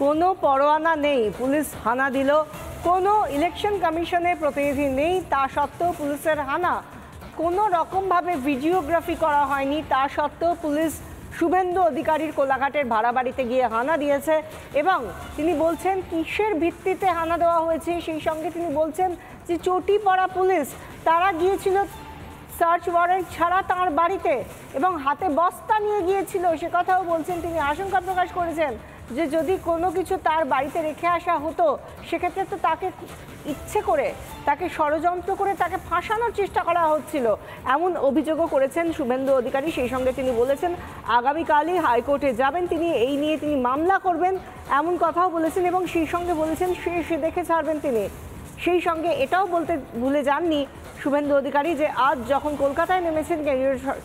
কোনো পরোয়ানা নেই, পুলিশ হানা দিল, কোনো ইলেকশন কমিশনের প্রতিনিধি নেই, তা সত্ত্বেও পুলিশের হানা, কোনো রকমভাবে ভিডিওগ্রাফি করা হয়নি, তা সত্ত্বেও পুলিশ শুভেন্দু অধিকারীর কোলাঘাটের ভাড়া বাড়িতে গিয়ে হানা দিয়েছে। এবং তিনি বলছেন কিসের ভিত্তিতে হানা দেওয়া হয়েছে, সেই সঙ্গে তিনি বলছেন যে চটি পড়া পুলিশ তারা গিয়েছিল সার্চ ওয়ারেন্ট ছাড়া তার বাড়িতে এবং হাতে বস্তা নিয়ে গিয়েছিল, সে কথাও বলছেন। তিনি আশঙ্কা প্রকাশ করেছেন যে যদি কোনো কিছু তার বাড়িতে রেখে আসা হতো সেক্ষেত্রে তো তাকে ইচ্ছে করে, তাকে ষড়যন্ত্র করে তাকে ফাঁসানোর চেষ্টা করা হচ্ছিল, এমন অভিযোগও করেছেন শুভেন্দু অধিকারী। সেই সঙ্গে তিনি বলেছেন আগামীকালই হাইকোর্টে যাবেন তিনি, এই নিয়ে তিনি মামলা করবেন, এমন কথাও বলেছেন। এবং সেই সঙ্গে বলেছেন সে দেখে ছাড়বেন তিনি। সেই সঙ্গে এটাও বলতে ভুলে যাননি শুভেন্দু অধিকারী যে আজ যখন কলকাতায় নেমেছেন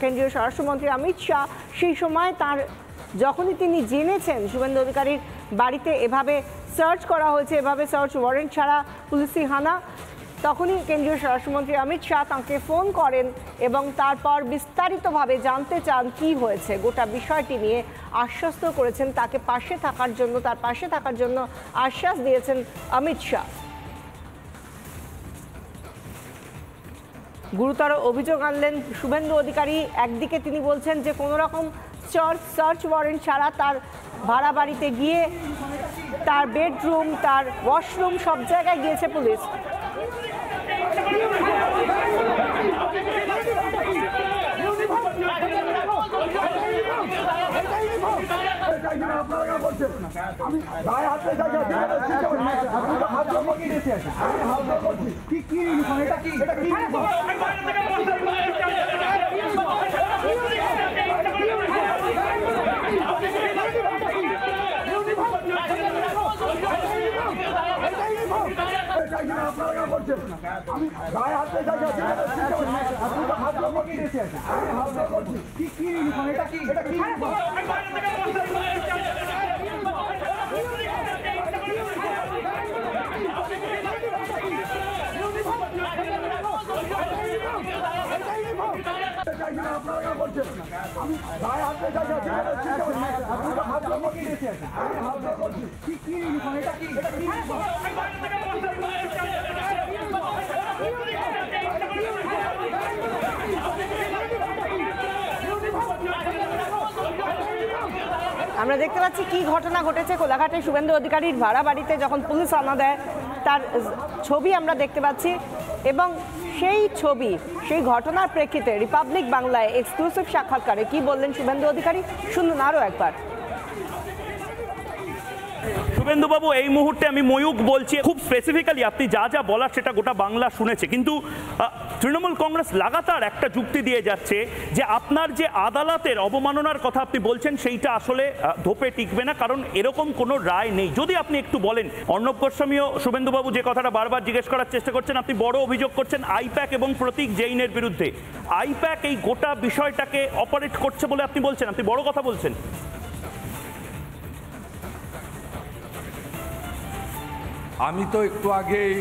কেন্দ্রীয় স্বরাষ্ট্রমন্ত্রী অমিত শাহ, সেই সময় তার যখনই তিনি জেনেছেন শুভেন্দু অধিকারীর বাড়িতে এভাবে সার্চ করা হয়েছে, এভাবে সার্চ ওয়ারেন্ট ছাড়া পুলিশি হানা, তখনই কেন্দ্রীয় স্বরাষ্ট্রমন্ত্রী অমিত শাহ তাঁকে ফোন করেন এবং তারপর বিস্তারিতভাবে জানতে চান কি হয়েছে, গোটা বিষয়টি নিয়ে আশ্বস্ত করেছেন তাকে পাশে থাকার জন্য, তার পাশে থাকার জন্য আশ্বাস দিয়েছেন অমিত শাহ। গুরুতর অভিযোগ আনলেন শুভেন্দু অধিকারী। একদিকে তিনি বলছেন যে কোনো রকম সার্চ ওয়ারেন্ট ছাড়া তার ভাড়া বাড়িতে গিয়ে তার বেডরুম, তার ওয়াশরুম সব জায়গায় গিয়েছে পুলিশ। আমরা দেখতে পাচ্ছি কি ঘটনা ঘটেছে কোলাঘাটে শুভেন্দু অধিকারীর ভাড়া বাড়িতে যখন পুলিশ হানা দেয়, তার ছবি আমরা দেখতে পাচ্ছি। এবং সেই ছবি, সেই ঘটনার প্রেক্ষিতে রিপাবলিক বাংলায় এক্সক্লুসিভ সাক্ষাৎকারে কি বললেন শুভেন্দু অধিকারী, শুনুন আরও একবার। শুভেন্দুবাবু, এই মুহূর্তে আমি ময়ূক বলছি, খুব স্পেসিফিক্যালি আপনি যা যা বলার সেটা গোটা বাংলা শুনেছে, কিন্তু তৃণমূল কংগ্রেস লাগাতার একটা যুক্তি দিয়ে যাচ্ছে যে আপনার যে আদালতের অবমাননার কথা আপনি বলছেন সেইটা আসলে ধোপে টিকবে না, কারণ এরকম কোনো রায় নেই। যদি আপনি একটু বলেন, অর্ণব গোস্বামীও শুভেন্দুবাবু যে কথাটা বারবার জিজ্ঞেস করার চেষ্টা করছেন, আপনি বড় অভিযোগ করছেন আইপ্যাক এবং প্রতীক জৈনের বিরুদ্ধে। আইপ্যাক এই গোটা বিষয়টাকে অপারেট করছে বলে আপনি বলছেন, আপনি বড় কথা বলছেন। আমি তো একটু আগেই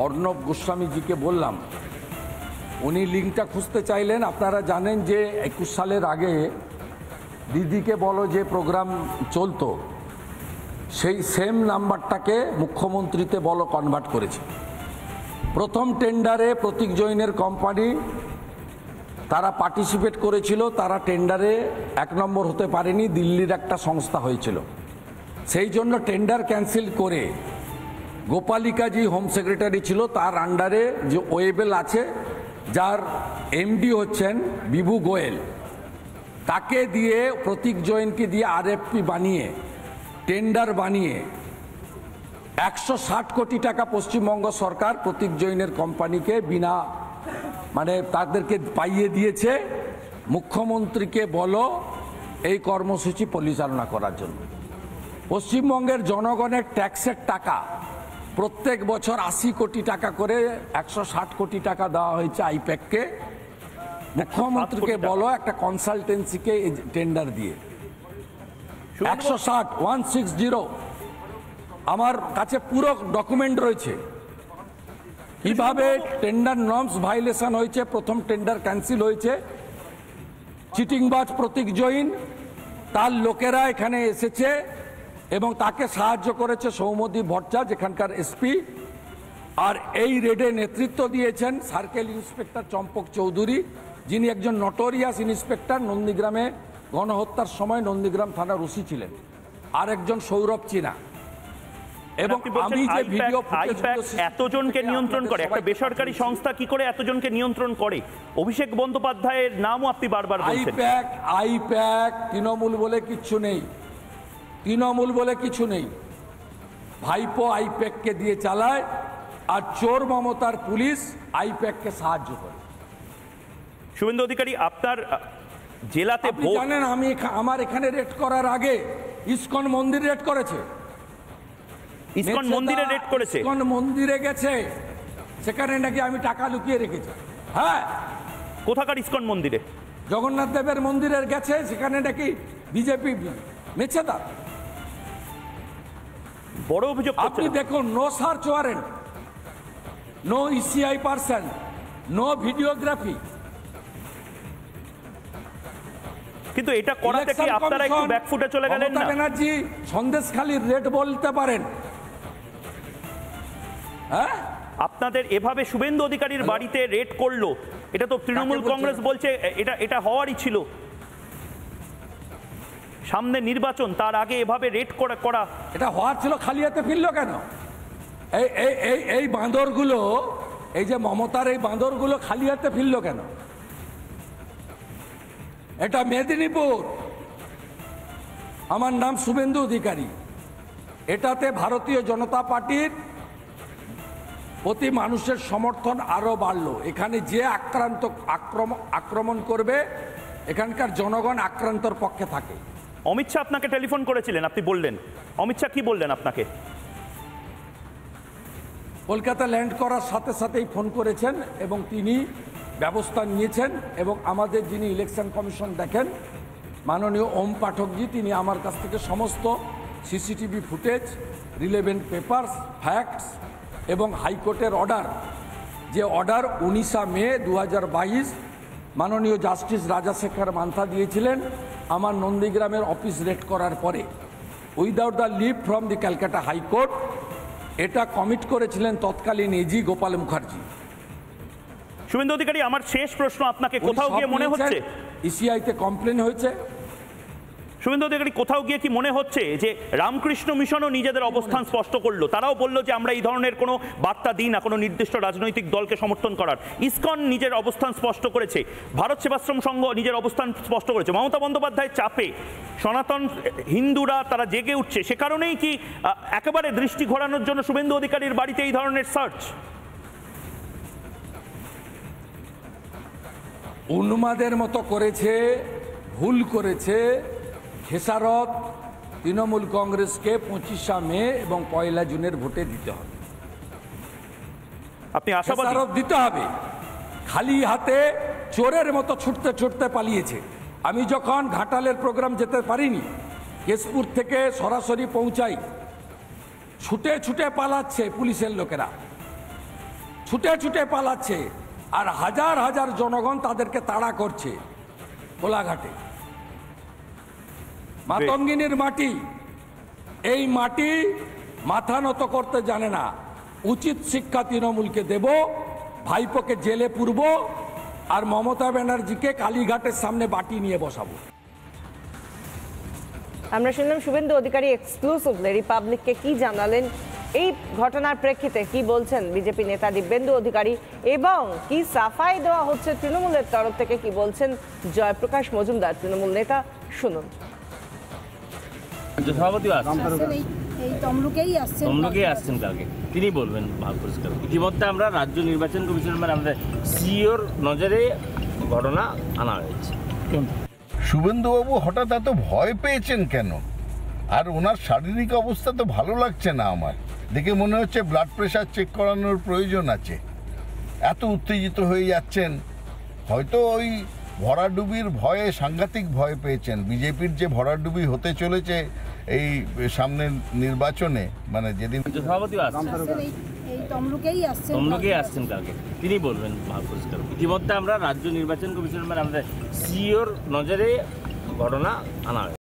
অর্ণব গোস্বামীজিকে বললাম, উনি লিঙ্কটা খুঁজতে চাইলেন। আপনারা জানেন যে 21 সালের আগে দিদিকে বলো যে প্রোগ্রাম চলতো, সেই সেম নাম্বারটাকে মুখ্যমন্ত্রীতে বলো কনভার্ট করেছে। প্রথম টেন্ডারে প্রতীক জৈনের কোম্পানি তারা পার্টিসিপেট করেছিল, তারা টেন্ডারে 1 নম্বর হতে পারেনি, দিল্লির একটা সংস্থা হয়েছিল, সেই জন্য টেন্ডার ক্যান্সেল করে গোপালিকাজি হোম সেক্রেটারি ছিল, তার আন্ডারে যে ওয়েবেল আছে, যার এমডি হচ্ছেন বিভু গোয়েল, তাকে দিয়ে প্রতীক জৈনকে দিয়ে আরএফপি বানিয়ে টেন্ডার বানিয়ে 160 কোটি টাকা পশ্চিমবঙ্গ সরকার প্রতীক জৈনের কোম্পানিকে বিনা তাদেরকে পাইয়ে দিয়েছে মুখ্যমন্ত্রীকে বলো এই কর্মসূচি পরিচালনা করার জন্য। পশ্চিমবঙ্গের জনগণের ট্যাক্সের টাকা প্রত্যেক বছর 80 কোটি টাকা করে 160 কোটি টাকা দেওয়া হয়েছে আইপ্যাককে। মুখ্যমন্ত্রীকে বলো একটা কনসালটেন্সিকে টেন্ডার দিয়ে 160 আমার কাছে পুরো ডকুমেন্ট রয়েছে কিভাবে টেন্ডার নর্মস ভাইলেশন হয়েছে, প্রথম টেন্ডার ক্যান্সেল হয়েছে। চিটিংবাজ প্রতীক জৈন, তার লোকেরা এখানে এসেছে এবং তাকে সাহায্য করেছে সৌম্যদীপ ভট্টাচার্য যেখানকার এসপি। আর এই রেডে নেতৃত্ব দিয়েছেন সার্কেল ইন্সপেক্টর চম্পক চৌধুরী, যিনি একজন নটোরিয়াস ইন্সপেক্টর, নন্দীগ্রামে গণহত্যার সময় নন্দীগ্রাম থানার ওসি ছিলেন। আর একজন সৌরভ চীনা। এবং আমি যে ভিডিও এতজনকে নিয়ন্ত্রণ করে একটা বেসরকারি সংস্থা কি করে এতজনকে নিয়ন্ত্রণ করে? অভিষেক বন্দ্যোপাধ্যায়ের নামও আপনি বারবার বলছেন। আইপ্যাক তৃণমূল বলে কিচ্ছু নেই, তৃণমূল বলে কিছু নেই। ভাইপো আইপ্যাককে দিয়ে চালায়, আর চোর মমতার পুলিশ আইপ্যাককে সাহায্য করে। শুভেন্দু অধিকারী, আপনার জেলাতে আপনি জানেন আমি আমার এখানে রেড করার আগে ইসকন মন্দির রেড করেছে। ইসকন মন্দিরে রেড করেছে? ইসকন মন্দিরে গেছে, সেখানে নাকি আমি টাকা লুকিয়ে রেখেছি। হ্যাঁ, কোথাকার ইসকন মন্দিরে? জগন্নাথ দেবের মন্দিরে গেছে, সেখানে নাকি বিজেপি মেছেদার। বড় অভিযোগ আপনি দেখুন, no search warrant, no ECI person, no videography. কিন্তু এটা করাতে কি আপনারা একটু ব্যাকফুটে চলে গেলেন না? মমতা ব্যানার্জি সন্দেশখালীর রেড বলতে পারেন। হ্যাঁ, আপনাদের এভাবে শুভেন্দু অধিকারীর বাড়িতে রেড করলো, এটা তো তৃণমূল কংগ্রেস বলছে এটা হওয়ারই ছিল। সামনে নির্বাচন, তার আগে এভাবে রেড করা এটা হওয়ার ছিল, খালি হাতে ফিরলো কেন? এই বাঁদরগুলো, এই যে মমতার এই বাঁদরগুলো খালি হাতে ফিরলো কেন? এটা মেদিনীপুর, আমার নাম শুভেন্দু অধিকারী। এটাতে ভারতীয় জনতা পার্টির প্রতি মানুষের সমর্থন আরো বাড়লো। এখানে যে আক্রমণ করবে, এখানকার জনগণ আক্রান্তর পক্ষে থাকে। অমিত শাহ আপনাকে টেলিফোন করেছিলেন, আপনি বললেন, অমিত শাহ কি বললেন আপনাকে? কলকাতা ল্যান্ড করার সাথে সাথেই ফোন করেছেন এবং তিনি ব্যবস্থা নিয়েছেন। এবং আমাদের যিনি ইলেকশন কমিশন দেখেন, মাননীয় ওম পাঠকজি, তিনি আমার কাছ থেকে সমস্ত CCTV footage, relevant papers, facts এবং হাইকোর্টের অর্ডার, যে অর্ডার 19 মে 2022 মাননীয় জাস্টিস রাজাশেখর মান্থা দিয়েছিলেন আমার নন্দীগ্রামের অফিস রেড করার পরে, without the leave from the Calcutta High Court, এটা কমিট করেছিলেন তৎকালীন এজি গোপাল মুখার্জি। শুভেন্দু অধিকারী, আমার শেষ প্রশ্ন আপনাকে, কোথাও গিয়ে মনে হচ্ছে ইসিআইতে কমপ্লেন হয়েছে? শুভেন্দু অধিকারী, কোথাও গিয়ে কি মনে হচ্ছে যে রামকৃষ্ণ মিশনও নিজেদের অবস্থান স্পষ্ট করলো? তারাও বললো যে আমরা এই ধরনের কোনো বার্তা দিই না কোনো নির্দিষ্ট রাজনৈতিক দলকে সমর্থন করার। ইসকন নিজের অবস্থান স্পষ্ট করেছে, ভারত সেবাশ্রম সংঘ নিজের অবস্থান স্পষ্ট করেছে। মমতা বন্দ্যোপাধ্যায়ের চাপে সনাতন হিন্দুরা তারা জেগে উঠছে, সে কারণেই কি একেবারে দৃষ্টি ঘোরানোর জন্য শুভেন্দু অধিকারীর বাড়িতে এই ধরনের সার্চ? উন্মাদের মতো করেছে, ভুল করেছে। খেসারত তৃণমূল কংগ্রেসকে 25 মে এবং 1 জুনের ভোটে দিতে হবে। আপনি আশাবাদী? খেসারত দিতে হবে। খালি হাতে চোরের মতো ছুটতে ছুটতে পালিয়েছে। আমি যখন ঘাটালের প্রোগ্রাম যেতে পারিনি, কেশপুর থেকে সরাসরি পৌঁছাই, ছুটে ছুটে পালাচ্ছে পুলিশের লোকেরা, ছুটে ছুটে পালাচ্ছে, আর হাজার হাজার জনগণ তাদেরকে তাড়া করছে কোলাঘাটে। মাতঙ্গিনীর মাটি, এই মাটি মাথা নত করতে জানে না। উচিত শিক্ষা তৃণমূলকে দেব, ভাইপোকে জেলে পুরব, আর মমতা ব্যানার্জিকে কালীঘাটের সামনে বাটি নিয়ে বসাবো। আমরা শুনলাম শুভেন্দু অধিকারী এক্সক্লুসিভলি রিপাবলিককে কি জানালেন, এই ঘটনার প্রেক্ষিতে কি বলছেন বিজেপি নেতা দিব্যেন্দু অধিকারী, এবং কি সাফাই দেওয়া হচ্ছে তৃণমূলের তরফ থেকে, কি বলছেন জয়প্রকাশ মজুমদার তৃণমূল নেতা, শুনুন। তমলুকেই আসছেন কালকে, তিনি বলবেন ভাব পরিষ্কার। ইতিমধ্যে আমরা রাজ্য নির্বাচন কমিশন মানে আমাদের সিওর নজরে ঘটনা আনা হয়েছে। শুভেন্দুবাবু হঠাৎ এত ভয় পেয়েছেন কেন? আর ওনার শারীরিক অবস্থা তো ভালো লাগছে না আমার দেখে, মনে হচ্ছে ব্লাড প্রেশার চেক করানোর প্রয়োজন আছে। এত উত্তেজিত হয়ে যাচ্ছেন, হয়তো ওই ভরাডুবির ভয়ে সাংঘাতিক ভয় পেয়েছেন। বিজেপির যে ভরাডুবি হতে চলেছে এই সামনের নির্বাচনে, মানে যেদিন তমলুকেই আসছেন কালকে, তিনি বলবেন ভাব পরিষ্কার। ইতিমধ্যে আমরা রাজ্য নির্বাচন কমিশন মানে আমাদের সিওর নজরে ঘটনা আনা হয়েছে।